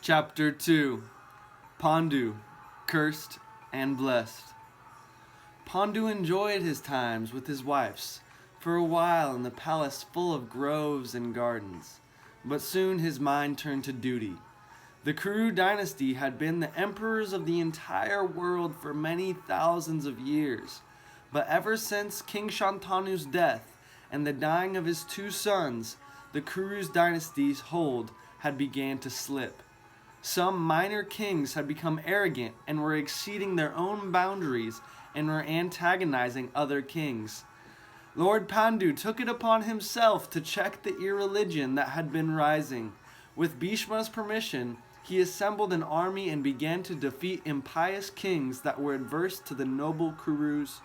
Chapter 2 Pandu, Cursed and Blessed. Pandu enjoyed his times with his wives for a while in the palace full of groves and gardens, but soon his mind turned to duty. The Kuru dynasty had been the emperors of the entire world for many thousands of years, but ever since King Shantanu's death and the dying of his two sons, the Kuru's dynasty's hold had begun to slip. Some minor kings had become arrogant and were exceeding their own boundaries and were antagonizing other kings. Lord Pandu took it upon himself to check the irreligion that had been rising. With Bhishma's permission, he assembled an army and began to defeat impious kings that were adverse to the noble Kurus.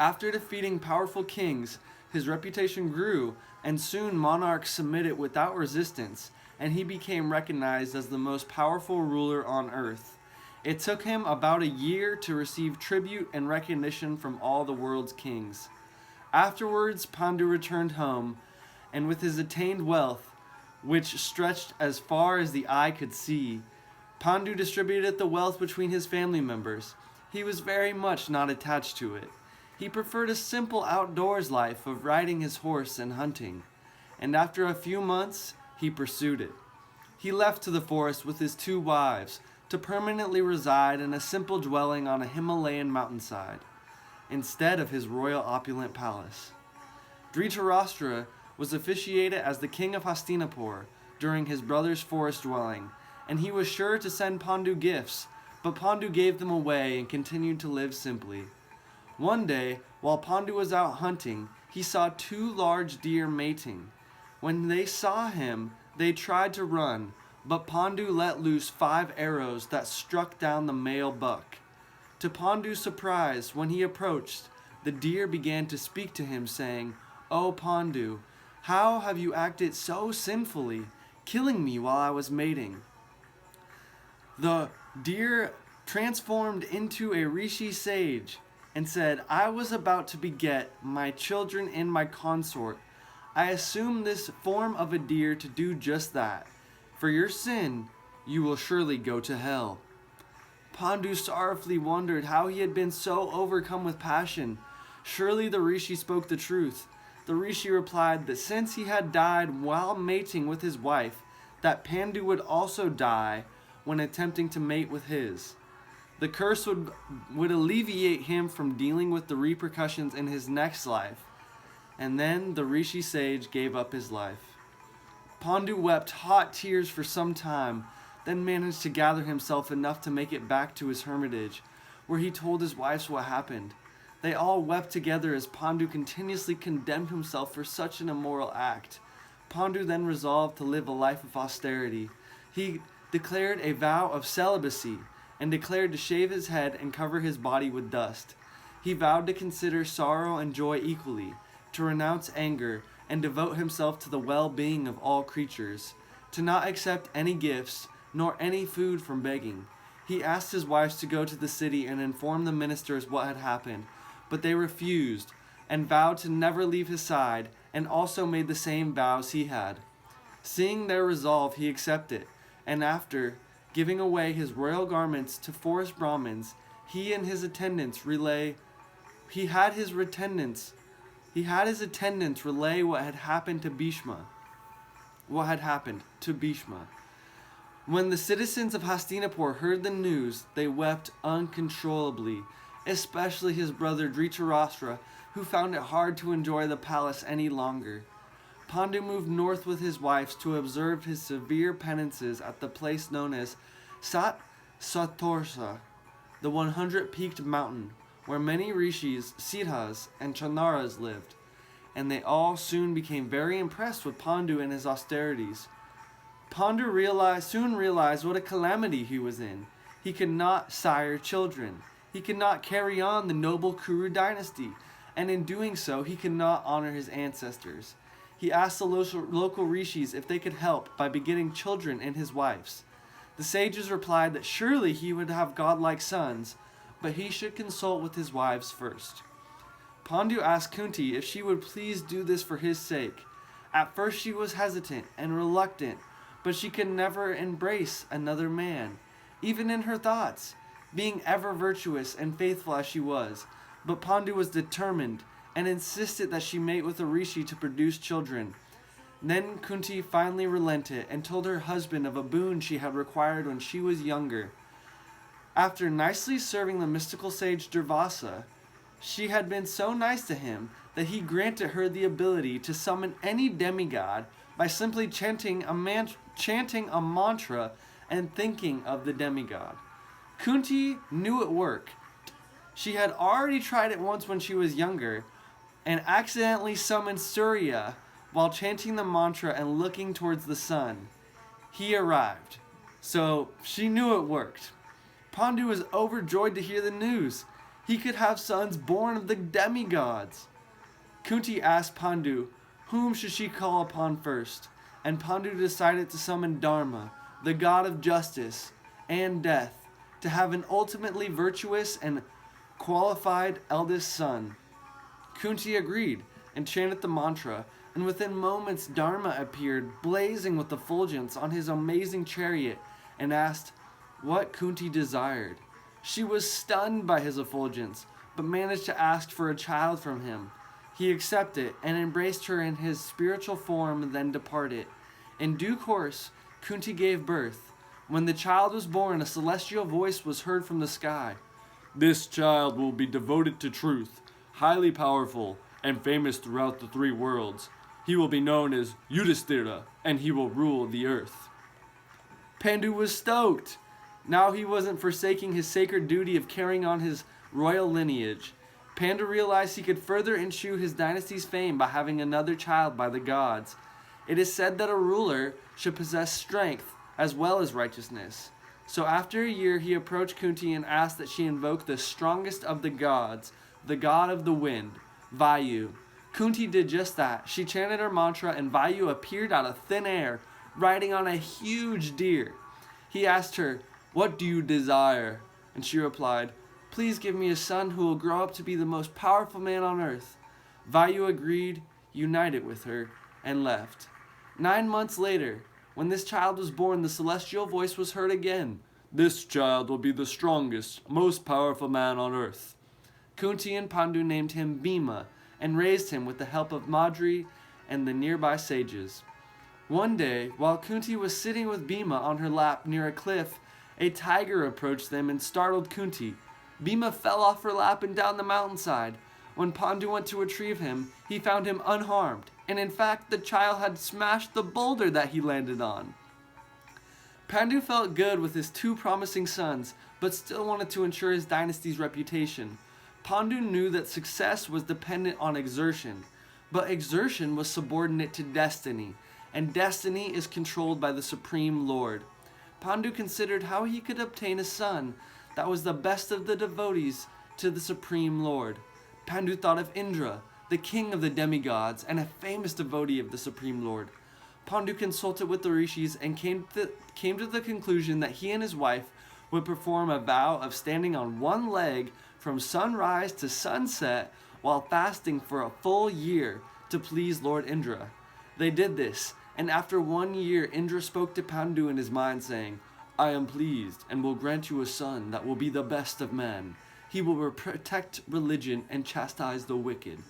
After defeating powerful kings, his reputation grew, and soon monarchs submitted without resistance, and he became recognized as the most powerful ruler on earth. It took him about a year to receive tribute and recognition from all the world's kings. Afterwards, Pandu returned home, and with his attained wealth, which stretched as far as the eye could see, Pandu distributed the wealth between his family members. He was very much not attached to it. He preferred a simple outdoors life of riding his horse and hunting, and after a few months, he pursued it. He left to the forest with his two wives to permanently reside in a simple dwelling on a Himalayan mountainside, instead of his royal opulent palace. Dhritarashtra was officiated as the king of Hastinapur during his brother's forest dwelling, and he was sure to send Pandu gifts, but Pandu gave them away and continued to live simply. One day, while Pandu was out hunting, he saw two large deer mating. When they saw him, they tried to run, but Pandu let loose 5 arrows that struck down the male buck. To Pandu's surprise, when he approached, the deer began to speak to him, saying, "O Pandu, how have you acted so sinfully, killing me while I was mating?" The deer transformed into a rishi sage and said, "I was about to beget my children in my consort. I assume this form of a deer to do just that. For your sin, you will surely go to hell." Pandu sorrowfully wondered how he had been so overcome with passion. Surely the rishi spoke the truth. The rishi replied that since he had died while mating with his wife, that Pandu would also die when attempting to mate with his. The curse would alleviate him from dealing with the repercussions in his next life. And then the rishi sage gave up his life. Pandu wept hot tears for some time, then managed to gather himself enough to make it back to his hermitage, where he told his wives what happened. They all wept together as Pandu continuously condemned himself for such an immoral act. Pandu then resolved to live a life of austerity. He declared a vow of celibacy and declared to shave his head and cover his body with dust. He vowed to consider sorrow and joy equally, to renounce anger, and devote himself to the well-being of all creatures, to not accept any gifts, nor any food from begging. He asked his wives to go to the city and inform the ministers what had happened, but they refused, and vowed to never leave his side, and also made the same vows he had. Seeing their resolve, he accepted, and after giving away his royal garments to forest Brahmins, he and his attendants had his attendants relay what had happened to Bhishma. When the citizens of Hastinapur heard the news, they wept uncontrollably, especially his brother Dhritarashtra, who found it hard to enjoy the palace any longer. Pandu moved north with his wives to observe his severe penances at the place known as Sat Satorsa, the 100-peaked mountain, where many rishis, siddhas, and chandaras lived, and they all soon became very impressed with Pandu and his austerities. Pandu soon realized what a calamity he was in. He could not sire children. He could not carry on the noble Kuru dynasty, and in doing so, he could not honor his ancestors. He asked the local rishis if they could help by begetting children in his wives. The sages replied that surely he would have godlike sons, but he should consult with his wives first. Pandu asked Kunti if she would please do this for his sake. At first she was hesitant and reluctant, but she could never embrace another man, even in her thoughts, being ever virtuous and faithful as she was. But Pandu was determined and insisted that she mate with a rishi to produce children. Then Kunti finally relented and told her husband of a boon she had required when she was younger. After nicely serving the mystical sage Durvasa, she had been so nice to him that he granted her the ability to summon any demigod by simply chanting a mantra and thinking of the demigod. Kunti knew it worked. She had already tried it once when she was younger and accidentally summoned Surya while chanting the mantra and looking towards the sun. He arrived, so she knew it worked. Pandu was overjoyed to hear the news. He could have sons born of the demigods. Kunti asked Pandu whom should she call upon first, and Pandu decided to summon Dharma, the god of justice and death, to have an ultimately virtuous and qualified eldest son. Kunti agreed and chanted the mantra, and within moments Dharma appeared, blazing with effulgence on his amazing chariot, and asked what Kunti desired. She was stunned by his effulgence, but managed to ask for a child from him. He accepted and embraced her in his spiritual form, then departed. In due course, Kunti gave birth. When the child was born, a celestial voice was heard from the sky. "This child will be devoted to truth, highly powerful, and famous throughout the three worlds. He will be known as Yudhishthira, and he will rule the earth." Pandu was stoked. Now he wasn't forsaking his sacred duty of carrying on his royal lineage. Pandu realized he could further ensue his dynasty's fame by having another child by the gods. It is said that a ruler should possess strength as well as righteousness. So after a year he approached Kunti and asked that she invoke the strongest of the gods, the god of the wind, Vayu. Kunti did just that. She chanted her mantra and Vayu appeared out of thin air, riding on a huge deer. He asked her, "What do you desire?" And she replied, "Please give me a son who will grow up to be the most powerful man on earth." Vayu agreed, united with her, and left. 9 months later, when this child was born, the celestial voice was heard again. "This child will be the strongest, most powerful man on earth." Kunti and Pandu named him Bhima and raised him with the help of Madri and the nearby sages. One day, while Kunti was sitting with Bhima on her lap near a cliff, a tiger approached them and startled Kunti. Bhima fell off her lap and down the mountainside. When Pandu went to retrieve him, he found him unharmed, and in fact the child had smashed the boulder that he landed on. Pandu felt good with his 2 promising sons, but still wanted to ensure his dynasty's reputation. Pandu knew that success was dependent on exertion, but exertion was subordinate to destiny, and destiny is controlled by the Supreme Lord. Pandu considered how he could obtain a son that was the best of the devotees to the Supreme Lord. Pandu thought of Indra, the king of the demigods and a famous devotee of the Supreme Lord. Pandu consulted with the rishis and came to the conclusion that he and his wife would perform a vow of standing on one leg from sunrise to sunset while fasting for a full year to please Lord Indra. They did this, and after 1 year Indra spoke to Pandu in his mind, saying, "I am pleased and will grant you a son that will be the best of men. He will protect religion and chastise the wicked."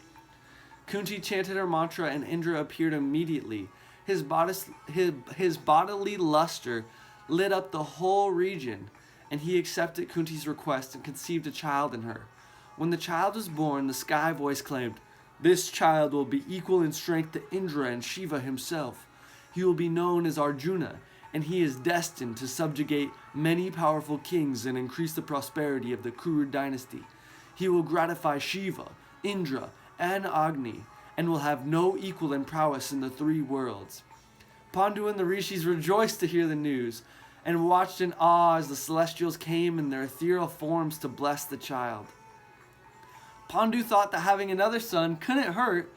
Kunti chanted her mantra and Indra appeared immediately. His bodily luster lit up the whole region, and he accepted Kunti's request and conceived a child in her. When the child was born, the sky voice claimed, "This child will be equal in strength to Indra and Shiva himself. He will be known as Arjuna, and he is destined to subjugate many powerful kings and increase the prosperity of the Kuru dynasty. He will gratify Shiva, Indra, and Agni, and will have no equal in prowess in the 3 worlds." Pandu and the rishis rejoiced to hear the news, and watched in awe as the celestials came in their ethereal forms to bless the child. Pandu thought that having another son couldn't hurt,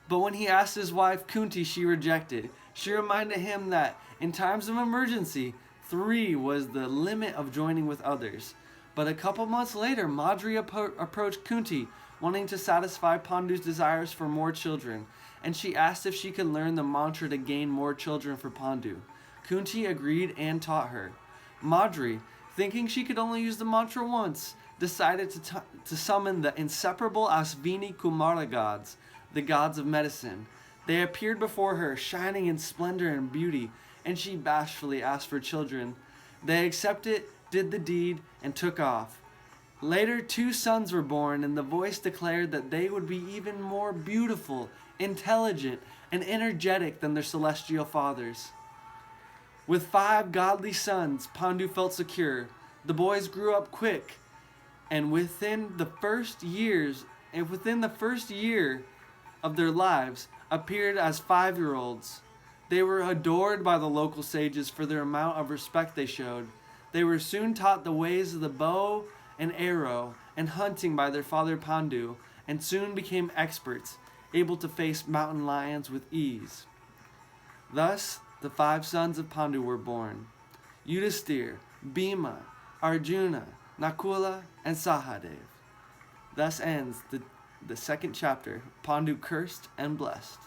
but when he asked his wife Kunti, she rejected. She reminded him that in times of emergency, 3 was the limit of joining with others. But a couple months later, Madri approached Kunti, wanting to satisfy Pandu's desires for more children, and she asked if she could learn the mantra to gain more children for Pandu. Kunti agreed and taught her. Madri, thinking she could only use the mantra once, decided to summon the inseparable Asvini Kumara gods, the gods of medicine. They appeared before her, shining in splendor and beauty, and she bashfully asked for children. They accepted, did the deed, and took off. Later, 2 sons were born, and the voice declared that they would be even more beautiful, intelligent, and energetic than their celestial fathers. With 5 godly sons, Pandu felt secure. The boys grew up quick, and within the first year of their lives, appeared as 5-year-olds. They were adored by the local sages for their amount of respect they showed. They were soon taught the ways of the bow and arrow and hunting by their father Pandu, and soon became experts, able to face mountain lions with ease. Thus, the 5 sons of Pandu were born: Yudhisthira, Bhima, Arjuna, Nakula, and Sahadev. Thus ends the second chapter, Pandu cursed and blessed.